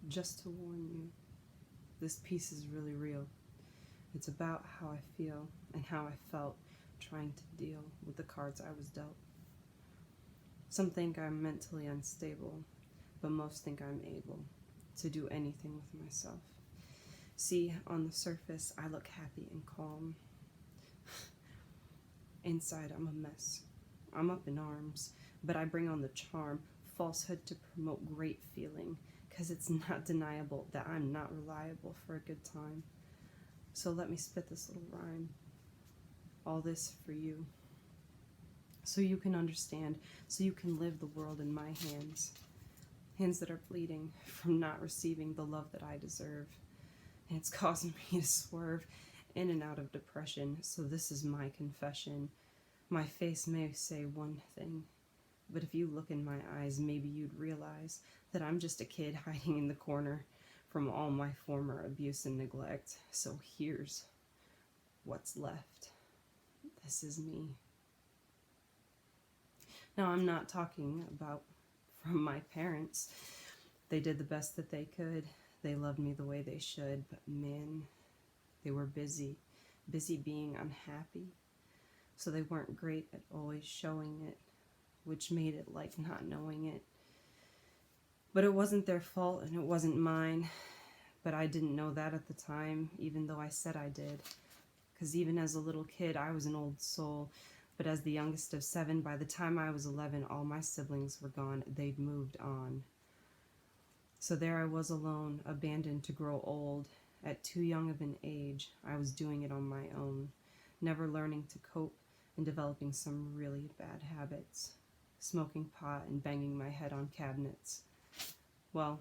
just to warn you, this piece is really real. It's about how I feel and how I felt trying to deal with the cards I was dealt. Some think I'm mentally unstable, but most think I'm able to do anything with myself. See, on the surface, I look happy and calm. Inside, I'm a mess. I'm up in arms, but I bring on the charm, falsehood to promote great feeling, because it's not deniable that I'm not reliable for a good time. So let me spit this little rhyme. All this for you. So you can understand, so you can live the world in my hands. Hands that are bleeding from not receiving the love that I deserve. And it's causing me to swerve in and out of depression, so this is my confession. My face may say one thing, but if you look in my eyes, maybe you'd realize that I'm just a kid hiding in the corner from all my former abuse and neglect. So here's what's left. This is me. Now, I'm not talking about from my parents. They did the best that they could. They loved me the way they should, but man, they were busy being unhappy. So they weren't great at always showing it, which made it like not knowing it. But it wasn't their fault and it wasn't mine. But I didn't know that at the time, even though I said I did. Because even as a little kid, I was an old soul. But as the youngest of 7, by the time I was 11, all my siblings were gone. They'd moved on. So there I was alone, abandoned to grow old. At too young of an age, I was doing it on my own, never learning to cope and developing some really bad habits. Smoking pot and banging my head on cabinets. Well,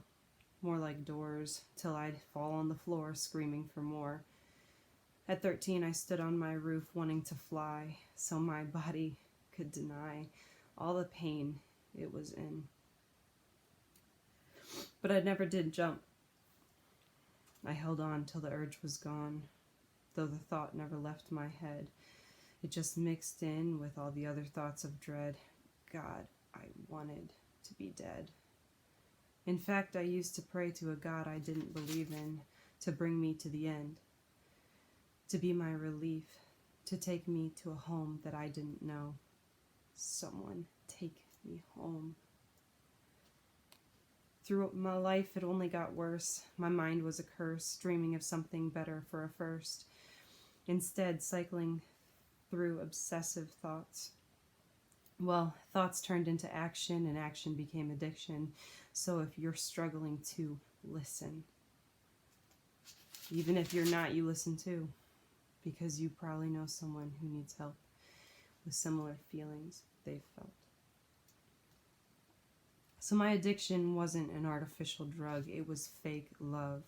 more like doors, till I'd fall on the floor screaming for more. At 13, I stood on my roof wanting to fly, so my body could deny all the pain it was in. But I never did jump. I held on till the urge was gone, though the thought never left my head. It just mixed in with all the other thoughts of dread. God, I wanted to be dead. In fact, I used to pray to a God I didn't believe in, to bring me to the end, to be my relief, to take me to a home that I didn't know. Someone take me home. Through my life, it only got worse. My mind was a curse, dreaming of something better for a first. Instead, cycling through obsessive thoughts. Well, thoughts turned into action, and action became addiction. So if you're struggling to listen, even if you're not, you listen too, because you probably know someone who needs help with similar feelings they've felt. So my addiction wasn't an artificial drug, it was fake love.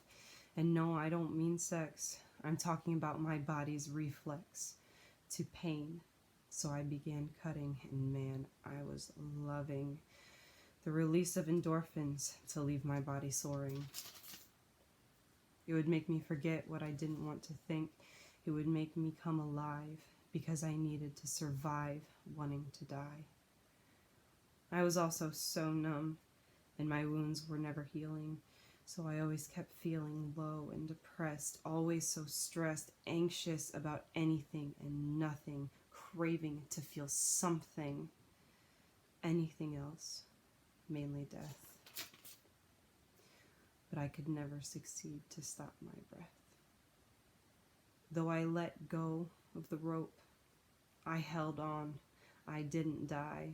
And no, I don't mean sex. I'm talking about my body's reflex to pain. So I began cutting, and man, I was loving the release of endorphins to leave my body soaring. It would make me forget what I didn't want to think. It would make me come alive because I needed to survive wanting to die. I was also so numb, and my wounds were never healing. So I always kept feeling low and depressed, always so stressed, anxious about anything and nothing, craving to feel something, anything else, mainly death. But I could never succeed to stop my breath. Though I let go of the rope, I held on. I didn't die.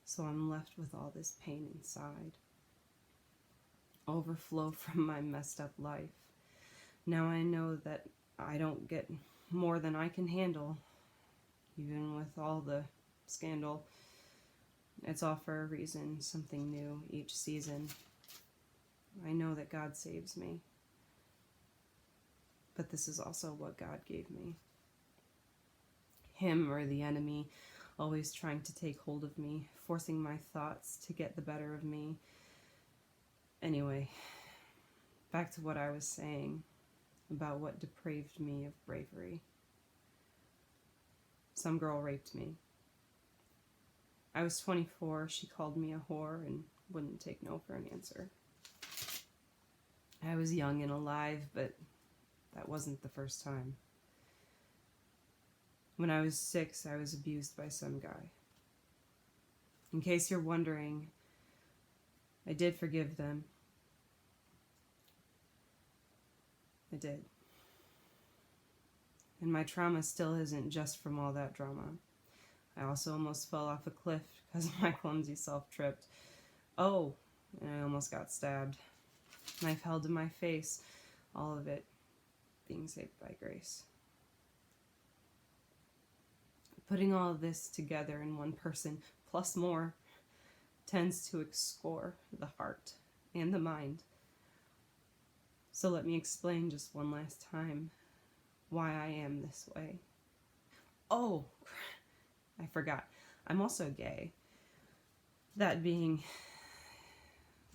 So I'm left with all this pain inside. Overflow from my messed up life. Now I know that I don't get more than I can handle, even with all the scandal. It's all for a reason, something new each season. I know that God saves me, but this is also what God gave me. Him or the enemy always trying to take hold of me, forcing my thoughts to get the better of me. Anyway, back to what I was saying about what depraved me of bravery. Some girl raped me. I was 24, she called me a whore and wouldn't take no for an answer. I was young and alive, but that wasn't the first time. When I was 6, I was abused by some guy. In case you're wondering, I did forgive them. I did. And my trauma still isn't just from all that drama. I also almost fell off a cliff because my clumsy self tripped. Oh, and I almost got stabbed. Knife held to my face, all of it being saved by grace. Putting all of this together in one person, plus more, tends to explore the heart and the mind. So let me explain just one last time why I am this way. Oh, I forgot. I'm also gay. That being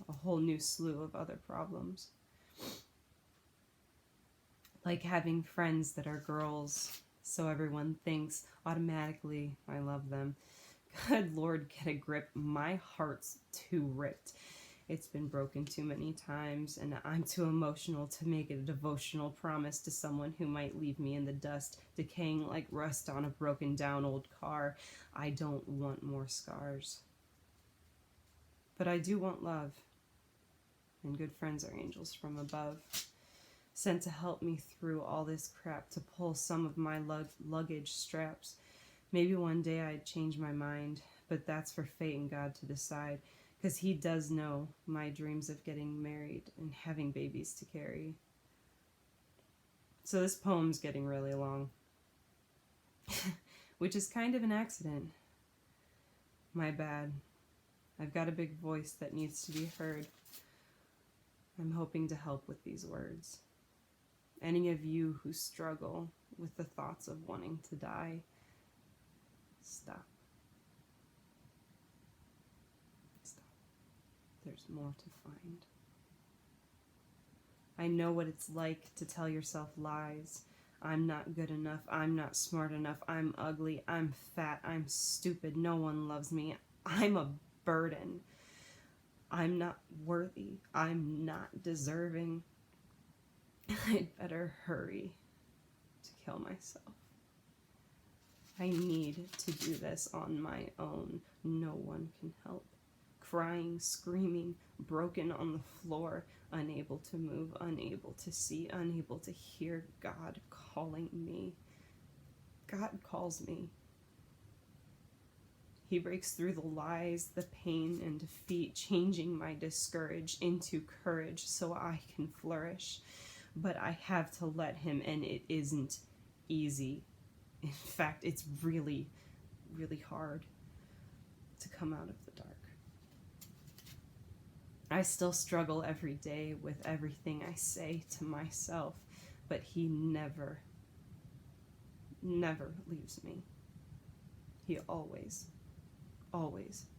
a whole new slew of other problems. Like having friends that are girls, so everyone thinks automatically I love them. Good Lord, get a grip. My heart's too ripped. It's been broken too many times, and I'm too emotional to make it a devotional promise to someone who might leave me in the dust, decaying like rust on a broken down old car. I don't want more scars. But I do want love, and good friends are angels from above, sent to help me through all this crap, to pull some of my luggage straps. Maybe one day I'd change my mind, but that's for fate and God to decide, because He does know my dreams of getting married and having babies to carry. So this poem's getting really long, which is kind of an accident. My bad. I've got a big voice that needs to be heard. I'm hoping to help with these words. Any of you who struggle with the thoughts of wanting to die, stop. Stop. There's more to find. I know what it's like to tell yourself lies. I'm not good enough. I'm not smart enough. I'm ugly. I'm fat. I'm stupid. No one loves me. I'm a burden. I'm not worthy. I'm not deserving. I'd better hurry to kill myself. I need to do this on my own. No one can help. Crying, screaming, broken on the floor, unable to move, unable to see, unable to hear God calling me. God calls me. He breaks through the lies, the pain, and defeat, changing my discourage into courage so I can flourish. But I have to let Him, and it isn't easy. In fact, it's really, really hard to come out of the dark. I still struggle every day with everything I say to myself, but He never leaves me. He always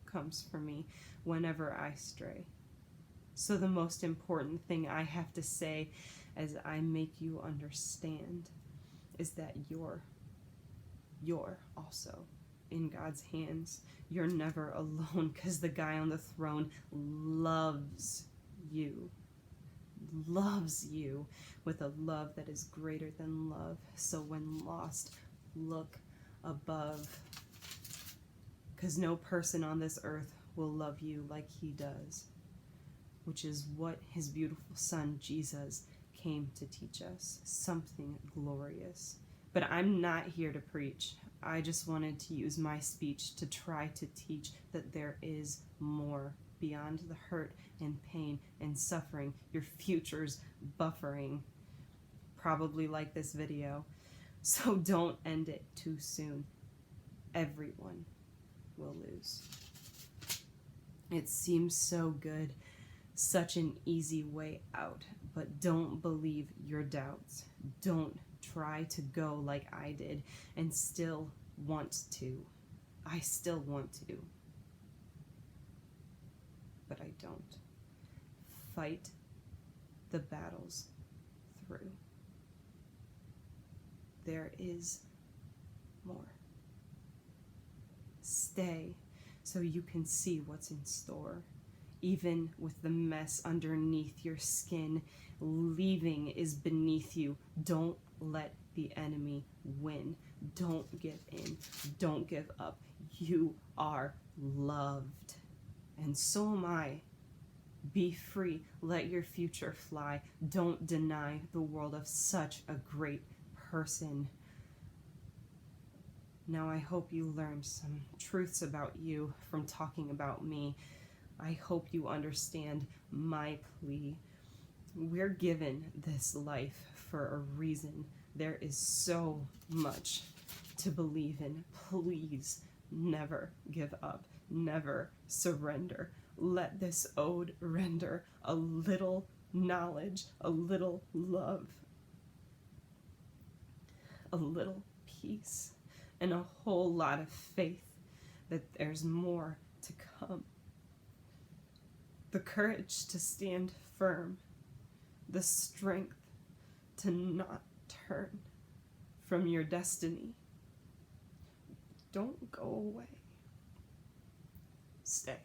comes for me whenever I stray. So the most important thing I have to say as I make you understand is that you're also in God's hands. You're never alone, because the guy on the throne loves you with a love that is greater than love. So when lost, look above, because no person on this earth will love you like He does, which is what His beautiful Son Jesus came to teach us, something glorious. But I'm not here to preach. I just wanted to use my speech to try to teach that there is more beyond the hurt and pain and suffering your future's buffering, probably like this video. So don't end it too soon. Everyone will lose. It seems so good, such an easy way out, but don't believe your doubts. Don't try to go like I did and still want to. I still want to, but I don't. Fight the battles through. There is more. Stay so you can see what's in store. even with the mess underneath your skin. Leaving is beneath you. Don't let the enemy win. Don't give in. Don't give up. You are loved. And so am I. Be free. Let your future fly. Don't deny the world of such a great person. Now I hope you learned some truths about you from talking about me. I hope you understand my plea. We're given this life for a reason. There is so much to believe in. Please never give up. Never surrender. Let this ode render a little knowledge, a little love, a little peace, and a whole lot of faith that there's more to come. The courage to stand firm, the strength to not turn from your destiny. Don't go away. Stay.